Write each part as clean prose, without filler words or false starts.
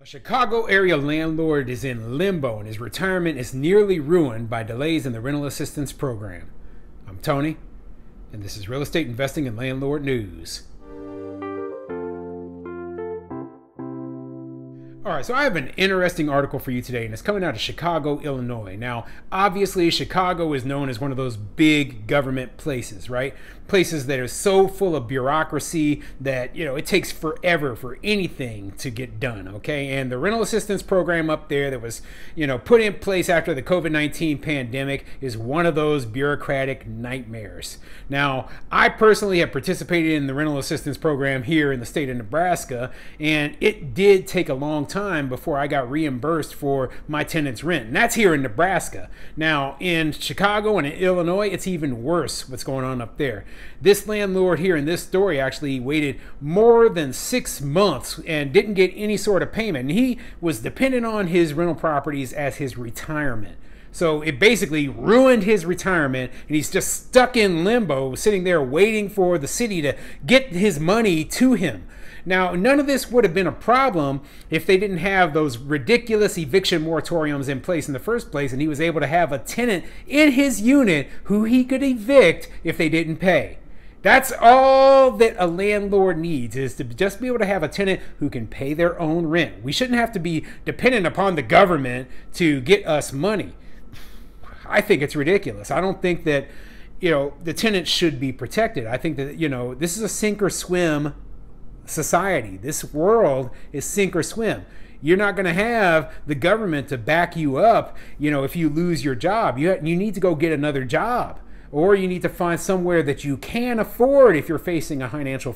A Chicago area landlord is in limbo and his retirement is nearly ruined by delays in the rental assistance program. I'm Tony, and this is Real Estate Investing and Landlord News. All right, so I have an interesting article for you today, and it's coming out of Chicago, Illinois. Now, obviously, Chicago is known as one of those big government places, right? Places that are so full of bureaucracy that, it takes forever for anything to get done, okay? And the rental assistance program up there that was, put in place after the COVID-19 pandemic is one of those bureaucratic nightmares. Now, I personally have participated in the rental assistance program here in the state of Nebraska, and it did take a long time before I got reimbursed for my tenant's rent. And that's here in Nebraska. Now, in Chicago and in Illinois, it's even worse what's going on up there. This landlord here in this story actually waited more than 6 months and didn't get any sort of payment. And he was dependent on his rental properties as his retirement. So it basically ruined his retirement, and he's just stuck in limbo, sitting there waiting for the city to get his money to him. Now, none of this would have been a problem if they didn't have those ridiculous eviction moratoriums in place in the first place, and he was able to have a tenant in his unit who he could evict if they didn't pay. That's all that a landlord needs, is to just be able to have a tenant who can pay their own rent. We shouldn't have to be dependent upon the government to get us money. I think it's ridiculous. I don't think that, the tenant should be protected. I think that, this is a sink or swim society. This world is sink or swim. You're not going to have the government to back you up, if you lose your job. You need to go get another job, or you need to find somewhere that you can afford if you're facing a financial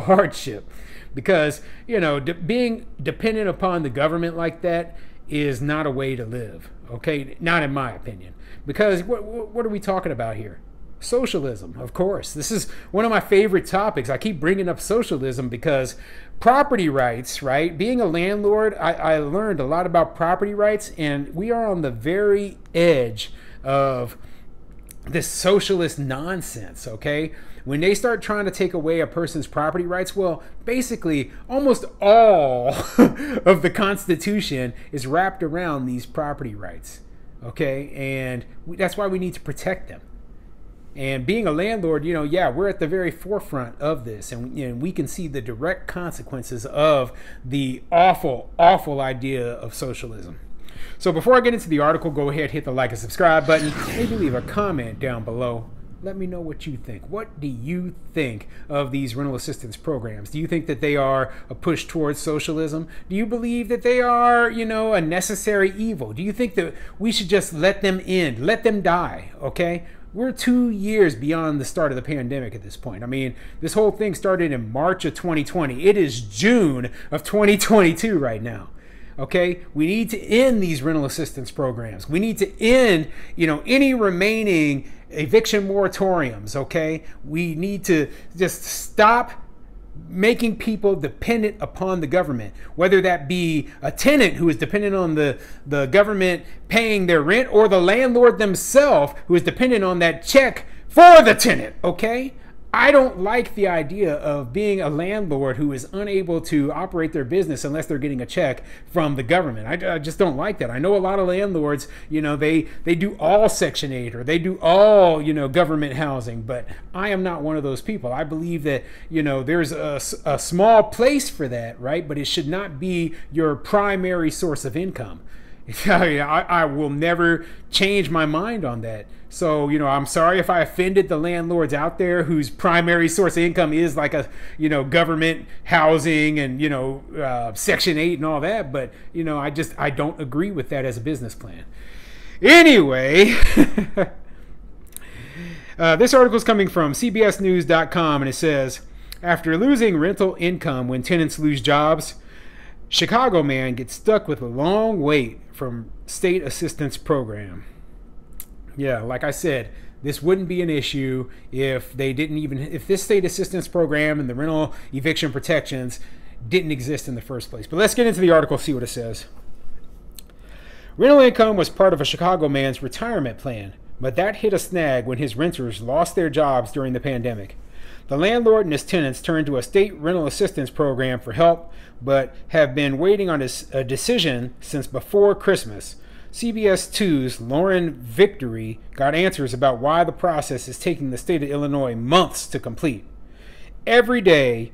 hardship. Because, being dependent upon the government like that is not a way to live. Okay, not in my opinion. Because what are we talking about here? Socialism, of course. This is one of my favorite topics. I keep bringing up socialism because property rights, right? Being a landlord, I learned a lot about property rights, and we are on the very edge of this socialist nonsense, okay? When they start trying to take away a person's property rights, well, basically almost all of the Constitution is wrapped around these property rights, okay? And that's why we need to protect them. And being a landlord, we're at the very forefront of this, and we can see the direct consequences of the awful, awful idea of socialism. So before I get into the article, go ahead, hit the like and subscribe button. Maybe leave a comment down below. Let me know what you think. What do you think of these rental assistance programs? Do you think that they are a push towards socialism? Do you believe that they are, a necessary evil? Do you think that we should just let them end, let them die, okay? We're 2 years beyond the start of the pandemic at this point. I mean, this whole thing started in March of 2020. It is June of 2022 right now. Okay, we need to end these rental assistance programs. We need to end, any remaining eviction moratoriums. Okay, we need to just stop making people dependent upon the government, whether that be a tenant who is dependent on the government paying their rent, or the landlord themselves who is dependent on that check for the tenant. Okay, I don't like the idea of being a landlord who is unable to operate their business unless they're getting a check from the government. I just don't like that. I know a lot of landlords, they do all Section 8, or they do all, government housing, but I am not one of those people. I believe that, there's a small place for that, right? But it should not be your primary source of income. I will never change my mind on that. So, I'm sorry if I offended the landlords out there whose primary source of income is like a, government housing and, Section 8 and all that. But, I don't agree with that as a business plan. Anyway, this article is coming from CBSnews.com, and it says, after losing rental income when tenants lose jobs, Chicago man gets stuck with a long wait from state assistance program. Yeah, like I said, this wouldn't be an issue if if this state assistance program and the rental eviction protections didn't exist in the first place. But let's get into the article, see what it says. Rental income was part of a Chicago man's retirement plan, but that hit a snag when his renters lost their jobs during the pandemic. The landlord and his tenants turned to a state rental assistance program for help, but have been waiting on a decision since before Christmas. CBS 2's Lauren Victory got answers about why the process is taking the state of Illinois months to complete. Every day,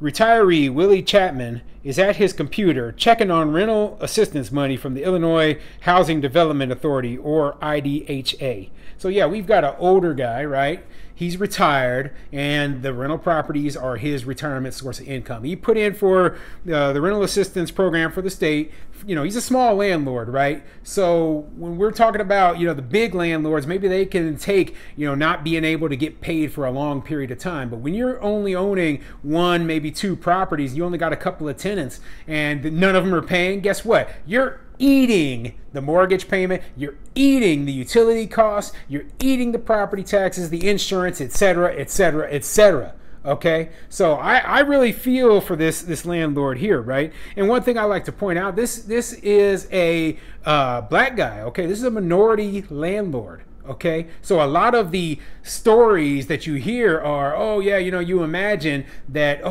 retiree Willie Chapman is at his computer checking on rental assistance money from the Illinois Housing Development Authority, or IDHA. So yeah, we've got an older guy, right? He's retired, and the rental properties are his retirement source of income. He put in for the rental assistance program for the state. You know, he's a small landlord, right? So when we're talking about, the big landlords, maybe they can take, not being able to get paid for a long period of time. But when you're only owning one, maybe two properties, you only got a couple of tenants, and none of them are paying, guess what? You're eating the mortgage payment, you're eating the utility costs, you're eating the property taxes, the insurance, etc., etc., etc. Okay, so I really feel for this landlord here, right? And one thing I like to point out, this is a black guy. Okay, this is a minority landlord. Okay, so a lot of the stories that you hear are, oh yeah, you imagine that,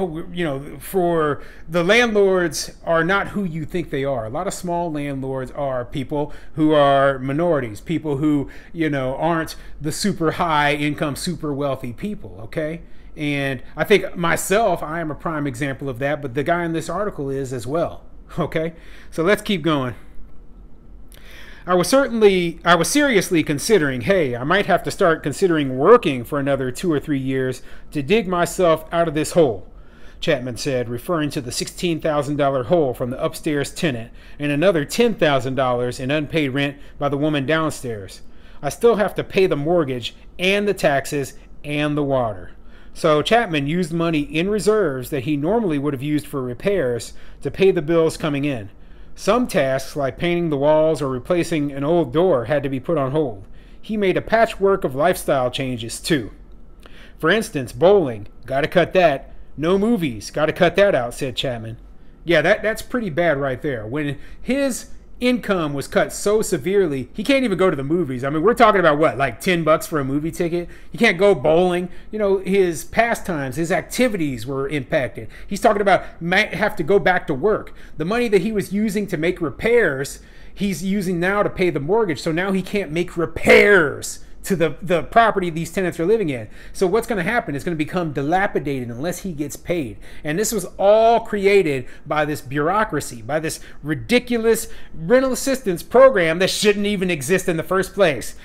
for the landlords are not who you think they are. A lot of small landlords are people who are minorities, people who, aren't the super high income, super wealthy people. Okay. And I think myself, I am a prime example of that, but the guy in this article is as well. Okay, so let's keep going. I was seriously considering, hey, I might have to start considering working for another 2 or 3 years to dig myself out of this hole, Chapman said, referring to the $16,000 hole from the upstairs tenant and another $10,000 in unpaid rent by the woman downstairs. I still have to pay the mortgage and the taxes and the water. So Chapman used money in reserves that he normally would have used for repairs to pay the bills coming in. Some tasks, like painting the walls or replacing an old door, had to be put on hold. He made a patchwork of lifestyle changes, too. For instance, bowling. Gotta cut that. No movies. Gotta cut that out, said Chapman. Yeah, that's pretty bad right there. When his income was cut so severely, he can't even go to the movies. I mean, we're talking about what, like $10 for a movie ticket? He can't go bowling. His pastimes, his activities were impacted. He's talking about might have to go back to work. The money that he was using to make repairs, he's using now to pay the mortgage. So now he can't make repairs to the property these tenants are living in. So what's going to happen is going to become dilapidated unless he gets paid. And this was all created by this bureaucracy, by this ridiculous rental assistance program that shouldn't even exist in the first place.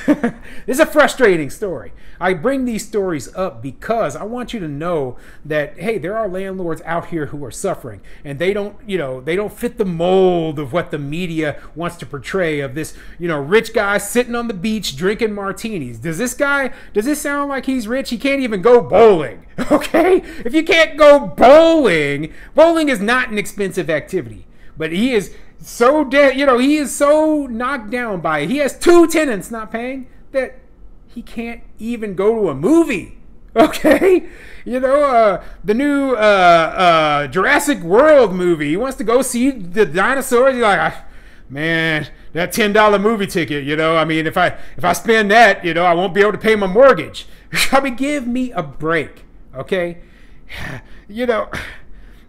This is a frustrating story. I bring these stories up because I want you to know that, hey, there are landlords out here who are suffering, and they don't fit the mold of what the media wants to portray of this, rich guy sitting on the beach drinking martinis. Does this sound like he's rich? He can't even go bowling. Okay? If you can't go bowling is not an expensive activity, but he is so dead, he is so knocked down by it. He has 2 tenants not paying that he can't even go to a movie. Okay, the new Jurassic World movie. He wants to go see the dinosaurs. He's like, man, that $10 movie ticket. I mean, if I spend that, I won't be able to pay my mortgage. I mean, give me a break. Okay,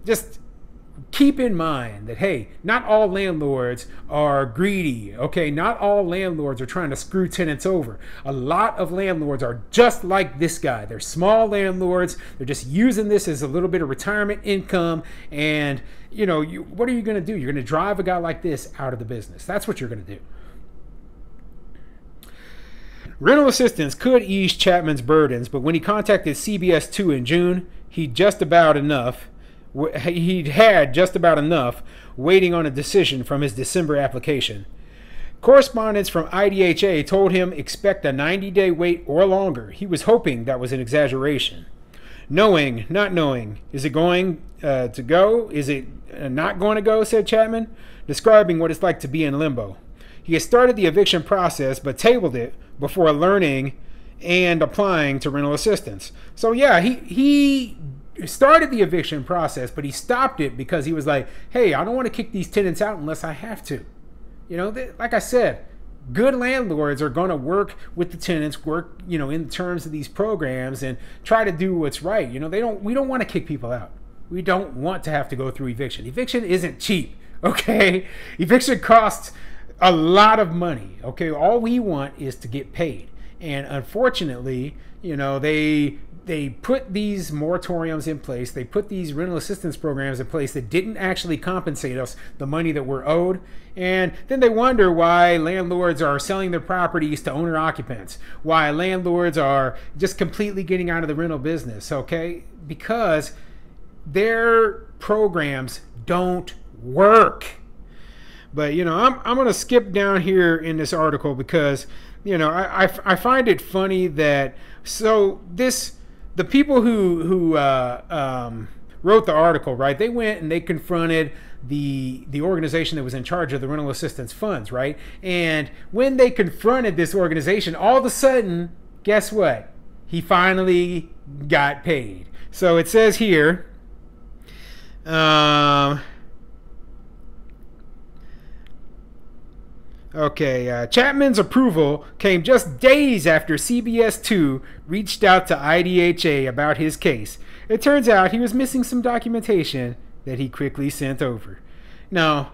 just keep in mind that, hey, not all landlords are greedy. Okay, not all landlords are trying to screw tenants over. A lot of landlords are just like this guy. They're small landlords. They're just using this as a little bit of retirement income. And what are you going to do? You're going to drive a guy like this out of the business. That's what you're going to do. Rental assistance could ease Chapman's burdens, but when he contacted CBS 2 in June, he'd had just about enough waiting on a decision from his December application. Correspondents from IDHA told him expect a 90-day wait or longer. He was hoping that was an exaggeration. Knowing, not knowing, is it going to go? Is it not going to go, said Chapman, describing what it's like to be in limbo. He had started the eviction process but tabled it before learning and applying to rental assistance. So yeah, he started the eviction process, but he stopped it because he was like, hey, I don't want to kick these tenants out unless I have to. Like I said, good landlords are going to work with the tenants, work, in terms of these programs and try to do what's right. We don't want to kick people out. We don't want to have to go through eviction. Eviction isn't cheap, okay? Eviction costs a lot of money, okay? All we want is to get paid. And unfortunately, they put these moratoriums in place. They put these rental assistance programs in place that didn't actually compensate us the money that we're owed. And then they wonder why landlords are selling their properties to owner occupants, why landlords are just completely getting out of the rental business, okay? Because their programs don't work. But I'm going to skip down here in this article because I find it funny that the people who wrote the article, right? They went and they confronted the organization that was in charge of the rental assistance funds, right? And when they confronted this organization, all of a sudden, guess what? He finally got paid. So it says here. Chapman's approval came just days after CBS 2 reached out to IDHA about his case. It turns out he was missing some documentation that he quickly sent over. No,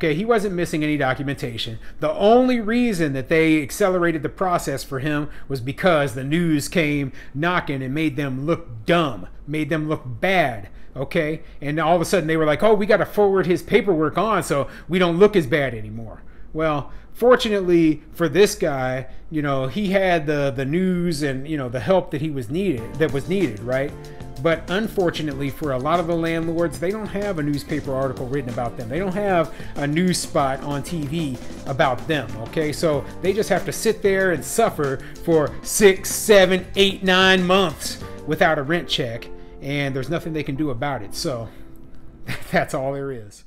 he wasn't missing any documentation. The only reason that they accelerated the process for him was because the news came knocking and made them look dumb, made them look bad. Okay, and all of a sudden they were like, oh, we got to forward his paperwork on so we don't look as bad anymore. Well, fortunately for this guy, he had the news and the help that was needed, right? But unfortunately for a lot of the landlords, they don't have a newspaper article written about them. They don't have a news spot on TV about them, okay? So they just have to sit there and suffer for 6, 7, 8, 9 months without a rent check, and there's nothing they can do about it. So that's all there is.